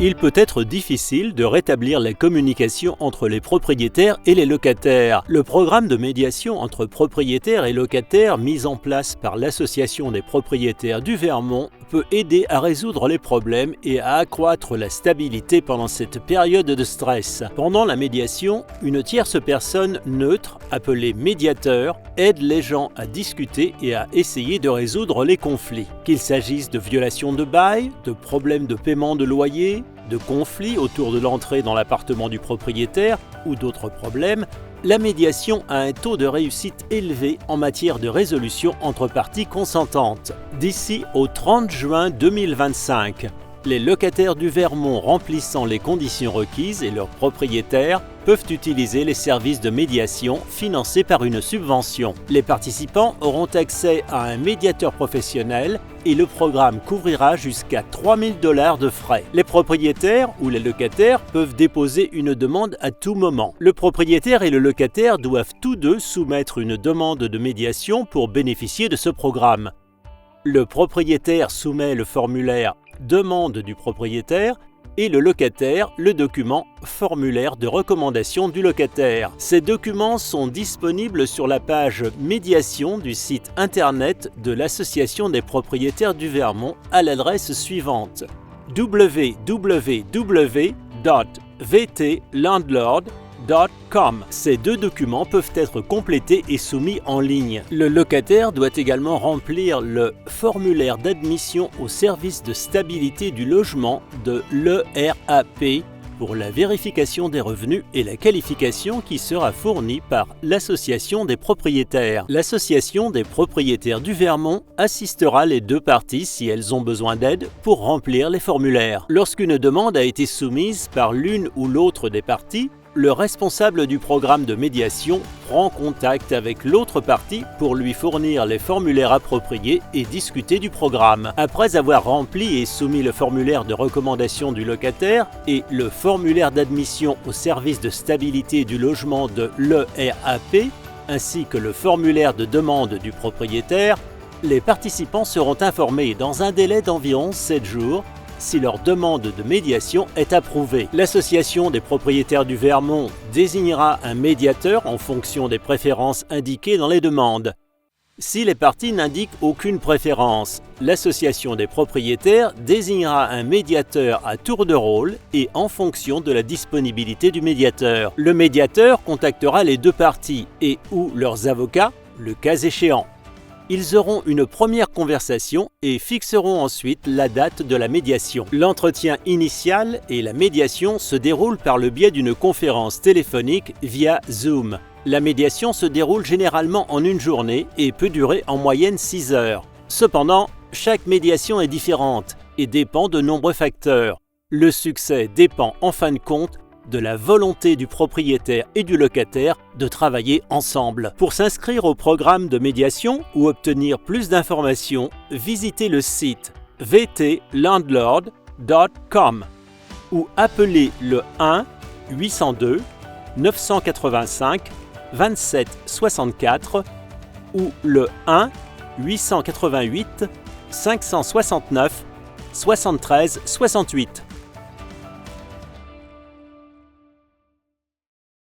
Il peut être difficile de rétablir la communication entre les propriétaires et les locataires. Le programme de médiation entre propriétaires et locataires mis en place par l'Association des propriétaires du Vermont peut aider à résoudre les problèmes et à accroître la stabilité pendant cette période de stress. Pendant la médiation, une tierce personne neutre, appelée médiateur, aide les gens à discuter et à essayer de résoudre les conflits. Qu'il s'agisse de violations de bail, de problèmes de paiement de loyer, de conflits autour de l'entrée dans l'appartement du propriétaire ou d'autres problèmes, la médiation a un taux de réussite élevé en matière de résolution entre parties consentantes. D'ici au 30 juin 2025, les locataires du Vermont remplissant les conditions requises et leurs propriétaires peuvent utiliser les services de médiation financés par une subvention. Les participants auront accès à un médiateur professionnel et le programme couvrira jusqu'à 3 000 $ de frais. Les propriétaires ou les locataires peuvent déposer une demande à tout moment. Le propriétaire et le locataire doivent tous deux soumettre une demande de médiation pour bénéficier de ce programme. Le propriétaire soumet le formulaire demande du propriétaire et le locataire le document formulaire de recommandation du locataire. Ces documents sont disponibles sur la page médiation du site internet de l'Association des propriétaires du Vermont à l'adresse suivante: www.vtlandlord.com. Ces deux documents peuvent être complétés et soumis en ligne. Le locataire doit également remplir le formulaire d'admission au service de stabilité du logement de l'ERAP pour la vérification des revenus et la qualification qui sera fournie par l'Association des propriétaires. L'Association des propriétaires du Vermont assistera les deux parties si elles ont besoin d'aide pour remplir les formulaires. Lorsqu'une demande a été soumise par l'une ou l'autre des parties, le responsable du programme de médiation prend contact avec l'autre partie pour lui fournir les formulaires appropriés et discuter du programme. Après avoir rempli et soumis le formulaire de recommandation du locataire et le formulaire d'admission au service de stabilité du logement de l'ERAP, ainsi que le formulaire de demande du propriétaire, les participants seront informés dans un délai d'environ 7 jours si leur demande de médiation est approuvée. L'Association des propriétaires du Vermont désignera un médiateur en fonction des préférences indiquées dans les demandes. Si les parties n'indiquent aucune préférence, l'Association des propriétaires désignera un médiateur à tour de rôle et en fonction de la disponibilité du médiateur. Le médiateur contactera les deux parties et ou leurs avocats, le cas échéant. Ils auront une première conversation et fixeront ensuite la date de la médiation. L'entretien initial et la médiation se déroulent par le biais d'une conférence téléphonique via Zoom. La médiation se déroule généralement en une journée et peut durer en moyenne 6 heures. Cependant, chaque médiation est différente et dépend de nombreux facteurs. Le succès dépend en fin de compte de la volonté du propriétaire et du locataire de travailler ensemble. Pour s'inscrire au programme de médiation ou obtenir plus d'informations, visitez le site vtlandlord.com ou appelez le 1 802 985 27 64 ou le 1 888 569 73 68.